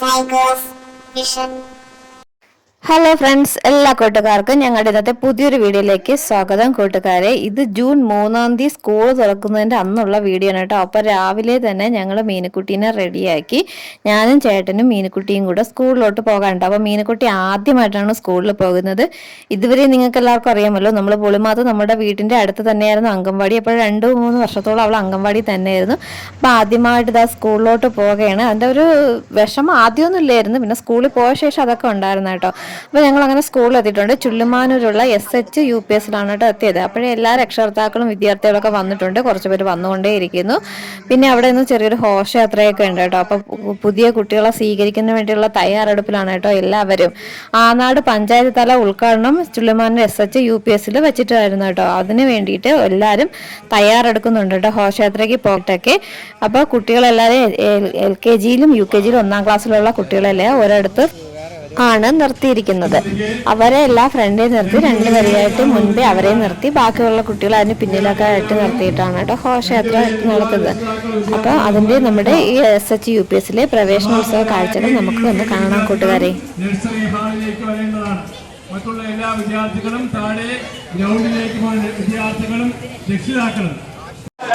Tigers Vision. Hello friends, എല്ലാ കൂട്ടുകാർക്കും ഞങ്ങളുടെ ഇന്നത്തെ പുതിയൊരു വീഡിയോയിലേക്ക് സ്വാഗതം. കൂട്ടുകാരെ, ഇത് ജൂൺ 3 സ്കൂൾ തുറക്കുന്നതിൻ്റെ അന്നുള്ള വീഡിയോ ആണ് കേട്ടോ. അപ്പോൾ രാവിലെ തന്നെ ഞങ്ങൾ മീനുക്കുട്ടീനെ റെഡിയാക്കി ഞാനും ചേട്ടനും മീനുക്കുട്ടിയും കൂടെ സ്കൂളിലോട്ട് പോകാനുണ്ട്. അപ്പോൾ മീനുക്കുട്ടി ആദ്യമായിട്ടാണ് സ്കൂളിൽ പോകുന്നത്. ഇതുവരെ നിങ്ങൾക്ക് എല്ലാവർക്കും അറിയാമല്ലോ, നമ്മൾ പുളിമാത്ത് നമ്മുടെ വീടിൻ്റെ അടുത്ത് തന്നെയായിരുന്നു അംഗൻവാടി. അപ്പോൾ 2-3 വർഷത്തോളം അവൾ അംഗൻവാടി തന്നെയായിരുന്നു. അപ്പോൾ ആദ്യമായിട്ട് ഇതാ സ്കൂളിലോട്ട് പോവുകയാണ്. അതിൻ്റെ ഒരു വിഷമം ആദ്യമൊന്നും ഇല്ലായിരുന്നു, പിന്നെ സ്കൂളിൽ പോയ ശേഷം അതൊക്കെ ഉണ്ടായിരുന്നു കേട്ടോ. അപ്പോൾ ഞങ്ങൾ അങ്ങനെ സ്കൂളിൽ എത്തിയിട്ടുണ്ട്. ചുള്ളുമാനൂരുള്ള SH UPSലാണ് കേട്ടോ എത്തിയത്. അപ്പോഴേ എല്ലാ രക്ഷകർത്താക്കളും വിദ്യാർത്ഥികളൊക്കെ വന്നിട്ടുണ്ട്, കുറച്ച് പേര് വന്നുകൊണ്ടേയിരിക്കുന്നു. പിന്നെ അവിടെ നിന്ന് ചെറിയൊരു ഘോഷയാത്രയൊക്കെ ഉണ്ട് കേട്ടോ. അപ്പോൾ പുതിയ കുട്ടികളെ സ്വീകരിക്കുന്നതിന് വേണ്ടിയുള്ള തയ്യാറെടുപ്പിലാണ് കേട്ടോ എല്ലാവരും. ആനാട് പഞ്ചായത്ത് തല ഉദ്ഘാടനം ചുള്ളുമാനൂർ SH UPSൽ വെച്ചിട്ടായിരുന്നു കേട്ടോ. അതിന് വേണ്ടിയിട്ട് എല്ലാവരും തയ്യാറെടുക്കുന്നുണ്ട് കേട്ടോ, ഘോഷയാത്രയ്ക്ക് പോയിട്ടൊക്കെ. അപ്പോൾ കുട്ടികളെല്ലാവരും LKGയിലും UKGയിലും 1-ാം ക്ലാസ്സിലുള്ള കുട്ടികളെല്ലാം ഒരിടത്ത് ആണ് നിർത്തിയിരിക്കുന്നത്. അവരെ എല്ലാ ഫ്രണ്ടിൽ നിർത്തി 2 വരിയായിട്ട് മുൻപേ അവരെ നിർത്തി ബാക്കിയുള്ള കുട്ടികൾ അതിന് പിന്നിലൊക്കെ ആയിട്ട് നിർത്തിയിട്ടാണ് കേട്ടോ ഘോഷയാത്ര നടത്തുന്നത്. അപ്പോൾ അതിൻ്റെ നമ്മുടെ ഈ SH UPSലെ പ്രവേശനോത്സവ കാഴ്ചകൾ നമുക്ക് ഒന്ന് കാണാം കൂട്ടുകാരെ. മറ്റുള്ള എല്ലാ വിദ്യാർത്ഥികളും താഴെ ഗ്രൗണ്ടിലേക്ക് പോകുന്ന വിദ്യാർത്ഥികളും രക്ഷിതാക്കളും ഞാൻ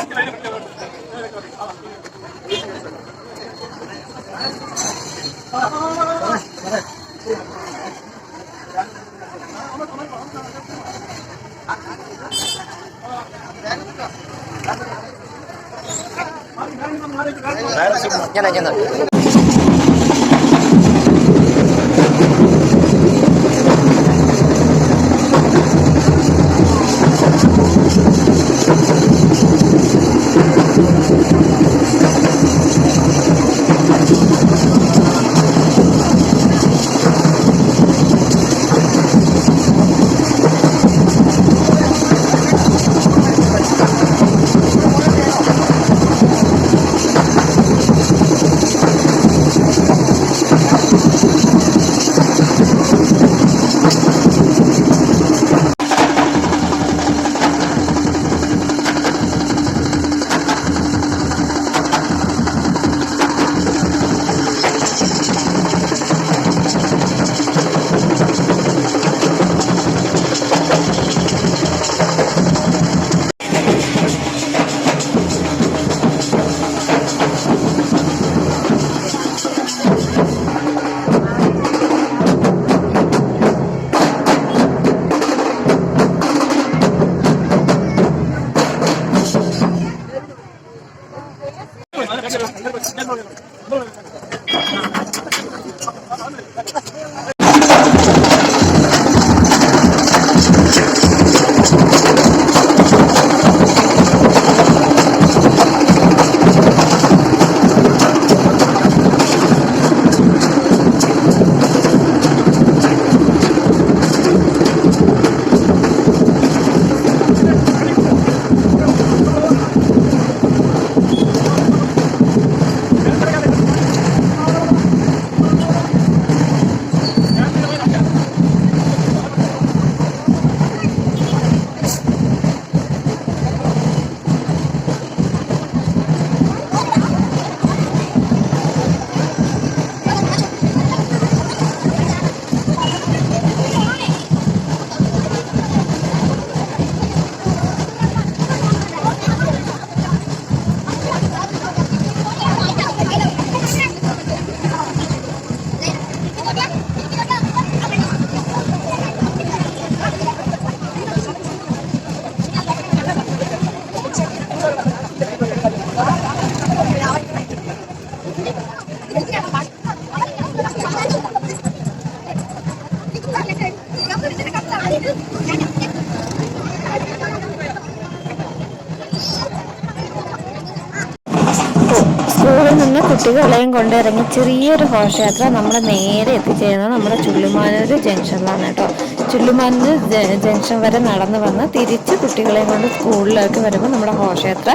സ്കൂളിൽ നിന്ന് കുട്ടികളെയും കൊണ്ടിറങ്ങി ചെറിയൊരു ഘോഷയാത്ര നമ്മൾ നേരെ എത്തിച്ചേരുന്നത് നമ്മുടെ ചുള്ളുമാനൂർ ജംഗ്ഷനിലാണ് കേട്ടോ. ചുള്ളുമാനൂർ ജംഗ്ഷൻ വരെ നടന്നു വന്ന് തിരിച്ച് കുട്ടികളെയും കൊണ്ട് സ്കൂളിലേക്ക് വരുമ്പോൾ നമ്മുടെ ഘോഷയാത്ര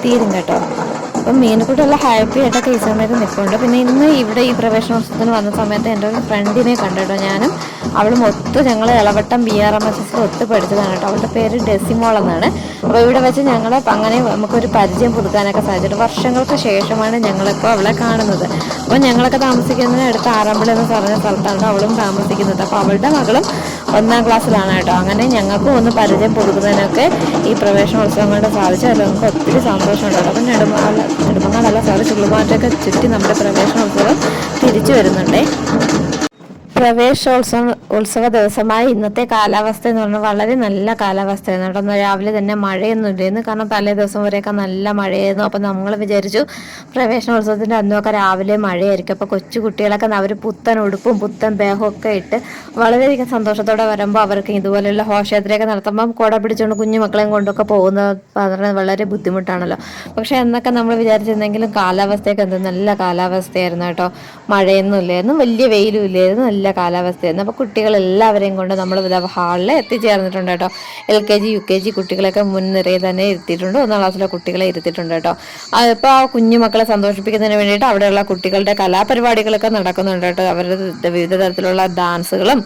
തീരും കേട്ടോ. അപ്പം മീനുക്കുട്ടി നല്ല ഹാപ്പി ആയിട്ടൊക്കെ ഈ സമയത്ത് നിൽക്കുന്നുണ്ട്. പിന്നെ ഇന്ന് ഇവിടെ ഈ പ്രവേശനോത്സവത്തിന് വന്ന സമയത്ത് എൻ്റെ ഒരു ഫ്രണ്ടിനെ കണ്ടിട്ടോ, ഞാനും അവളും ഒത്ത് ഞങ്ങൾ ഇളവട്ടം BRMSS ഒത്ത് പഠിച്ചതാണ് കേട്ടോ. അവളുടെ പേര് ഡെസിമോൾ എന്നാണ്. അപ്പോൾ ഇവിടെ വെച്ച് ഞങ്ങൾ അങ്ങനെ നമുക്കൊരു പരിചയം പുതുക്കാനൊക്കെ സാധിച്ചിട്ട് വർഷങ്ങൾക്ക് ശേഷമാണ് ഞങ്ങളിപ്പോൾ അവളെ കാണുന്നത്. അപ്പോൾ ഞങ്ങളൊക്കെ താമസിക്കുന്നതിന് അടുത്ത് ആറന്മുള എന്ന് പറഞ്ഞ സ്ഥലത്താണ് അവളും താമസിക്കുന്നത്. അപ്പോൾ അവളുടെ മകളും 1ാം ക്ലാസ്സിലാണ് കേട്ടോ. അങ്ങനെ ഞങ്ങൾക്കും ഒന്ന് പരിചയം പുതുക്കുന്നതിനൊക്കെ ഈ പ്രവേശനോത്സവം കൊണ്ട് സാധിച്ചു. അതിൽ നമുക്ക് ഒത്തിരി സന്തോഷമുണ്ട്. അപ്പം നെടുമങ്ങാടല്ല ചുള്ളുമാറ്റൊക്കെ ചുറ്റി നമ്മുടെ പ്രവേശനോത്സവം തിരിച്ചു വരുന്നുണ്ടേ. ഉത്സവ ദിവസമായ ഇന്നത്തെ കാലാവസ്ഥ എന്ന് പറഞ്ഞാൽ വളരെ നല്ല കാലാവസ്ഥയായിരുന്നു കേട്ടോ. രാവിലെ തന്നെ മഴയൊന്നും ഇല്ലായിരുന്നു, കാരണം തലേ ദിവസം വരെയൊക്കെ നല്ല മഴയായിരുന്നു. അപ്പം നമ്മൾ വിചാരിച്ചു പ്രവേശനോത്സവത്തിൻ്റെ അന്നൊക്കെ രാവിലെ മഴയായിരിക്കും. അപ്പോൾ കൊച്ചു കുട്ടികളൊക്കെ അവർ പുത്തൻ ഉടുപ്പും പുത്തൻ ദേഹവും ഒക്കെ ഇട്ട് വളരെയധികം സന്തോഷത്തോടെ വരുമ്പോൾ അവർക്ക് ഇതുപോലെയുള്ള ഘോഷയാത്രയൊക്കെ നടത്തുമ്പം കുട പിടിച്ചുകൊണ്ട് കുഞ്ഞു മക്കളെയും കൊണ്ടൊക്കെ പോകുന്നത് വളരെ ബുദ്ധിമുട്ടാണല്ലോ. പക്ഷേ എന്നൊക്കെ നമ്മൾ വിചാരിച്ചിരുന്നെങ്കിലും കാലാവസ്ഥയൊക്കെ എന്ത് നല്ല കാലാവസ്ഥയായിരുന്നു കേട്ടോ. മഴയൊന്നും ഇല്ലായിരുന്നു, വലിയ വെയിലും ഇല്ലായിരുന്നു, നല്ല കാലാവസ്ഥയായിരുന്നു. അപ്പോൾ കുട്ടികളെല്ലാവരെയും കൊണ്ട് നമ്മൾ ഹാളിൽ എത്തിച്ചേർന്നിട്ടുണ്ട് കേട്ടോ. LKG UKG കുട്ടികളൊക്കെ മുൻനിരയിൽ തന്നെ ഇരുത്തിയിട്ടുണ്ട്. 1ാം ക്ലാസ്സിലെ കുട്ടികളെ ഇരുത്തിയിട്ടുണ്ട് കേട്ടോ. അതിപ്പോൾ ആ കുഞ്ഞു മക്കളെ സന്തോഷിപ്പിക്കുന്നതിന് വേണ്ടിയിട്ട് അവിടെയുള്ള കുട്ടികളുടെ കലാപരിപാടികളൊക്കെ നടക്കുന്നുണ്ട് കേട്ടോ. അവരുടെ വിവിധ തരത്തിലുള്ള ഡാൻസുകളും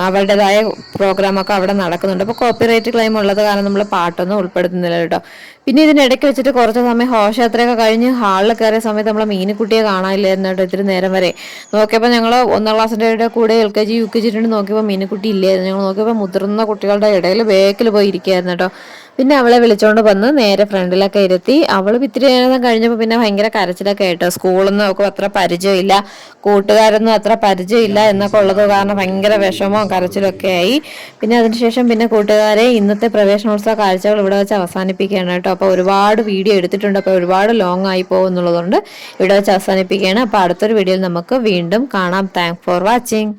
അവരുടേതായ പ്രോഗ്രാമൊക്കെ അവിടെ നടക്കുന്നുണ്ട്. അപ്പോൾ കോപ്പിറൈറ്റ് ക്ലെയിം ഉള്ളത് കാരണം നമ്മൾ പാട്ടൊന്നും ഉൾപ്പെടുത്തുന്നില്ല കേട്ടോ. പിന്നെ ഇതിനിടയ്ക്ക് വെച്ചിട്ട് കുറച്ച് സമയം ഘോഷയാത്രയൊക്കെ കഴിഞ്ഞ് ഹാളിൽ കയറിയ സമയത്ത് നമ്മളെ മീനുക്കുട്ടിയെ കാണാനില്ലായിരുന്നു കേട്ടോ. ഇത്തിരി നേരം വരെ നോക്കിയപ്പോൾ ഞങ്ങൾ 1ാം ക്ലാസ്സിൻ്റെ കൂടെ LKG UKG നോക്കിയപ്പോൾ മീനുക്കുട്ടി ഇല്ലായിരുന്നു. ഞങ്ങൾ നോക്കിയപ്പോൾ മുതിർന്ന കുട്ടികളുടെ ഇടയിൽ ബേക്കിൽ പോയി ഇരിക്കുകയായിരുന്നു കേട്ടോ. പിന്നെ അവളെ വിളിച്ചുകൊണ്ട് വന്ന് നേരെ ഫ്രണ്ടിലൊക്കെ ഇരുത്തി. അവൾ ഇത്തിരി നേരം കഴിഞ്ഞപ്പോൾ പിന്നെ ഭയങ്കര കരച്ചിലൊക്കെ ആയിട്ടോ. സ്കൂളിൽ നിന്ന് ഒക്കെ അത്ര പരിചയമില്ല, കൂട്ടുകാരൊന്നും അത്ര പരിചയമില്ല എന്നൊക്കെ ഉള്ളത് കാരണം ഭയങ്കര വിഷമവും കരച്ചിലൊക്കെ ആയി. പിന്നെ അതിനുശേഷം പിന്നെ കൂട്ടുകാരെ ഇന്നത്തെ പ്രവേശനോത്സവ കാഴ്ചകൾ ഇവിടെ വെച്ച് അവസാനിപ്പിക്കുകയാണ് കേട്ടോ. അപ്പോൾ ഒരുപാട് വീഡിയോ എടുത്തിട്ടുണ്ട്, അപ്പോൾ ഒരുപാട് ലോങ് ആയി പോകുന്നുള്ളതുകൊണ്ട് ഇവിടെ വെച്ച് അവസാനിപ്പിക്കുകയാണ്. അപ്പോൾ അടുത്തൊരു വീഡിയോയിൽ നമുക്ക് വീണ്ടും കാണാം. Thanks for watching.